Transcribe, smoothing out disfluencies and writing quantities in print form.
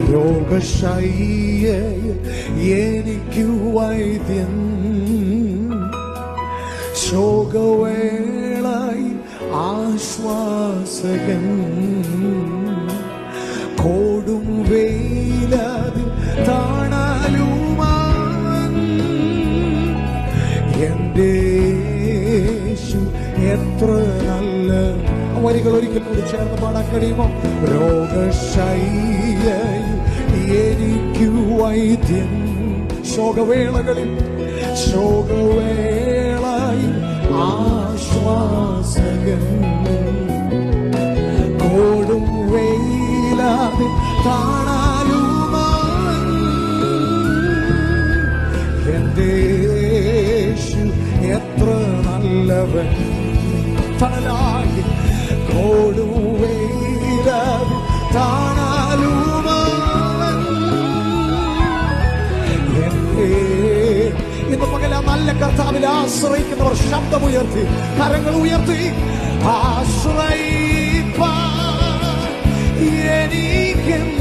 രോഗശയ്യയിൽ എനിക്ക് വൈദ്യൻ, ശോകവേളയിൽ ആശ്വാസകൻ, കോടും വെയിലതിൽ തണലുമാൻ എൻ്റെ യേശു എത്ര നല്ല. വരികൾ ഒരിക്കൽ കൂടി ചേർന്ന് പാടാൻ കഴിയുമോ? രോഗശയ്യയിൽ എനിക്ക് വൈദ്യൻ, ശോകവേളകളിൽ ആശ്വാസകൻ, കോടും വെയിലാതെ കാണാലുമാൻ എൻ്റെ യേശു എത്ര നല്ലവൻ. തണലായി കോടും വെയിലാതെ കാണാലുമാൻ ഇന്ന് പകല നല്ല കർത്താവിൽ ആശ്രയിക്കുന്നവർ ശബ്ദമുയർത്തി കരങ്ങൾ ഉയർത്തി ആശ്രയിപ്പാൻ എനിക്കെന്ന്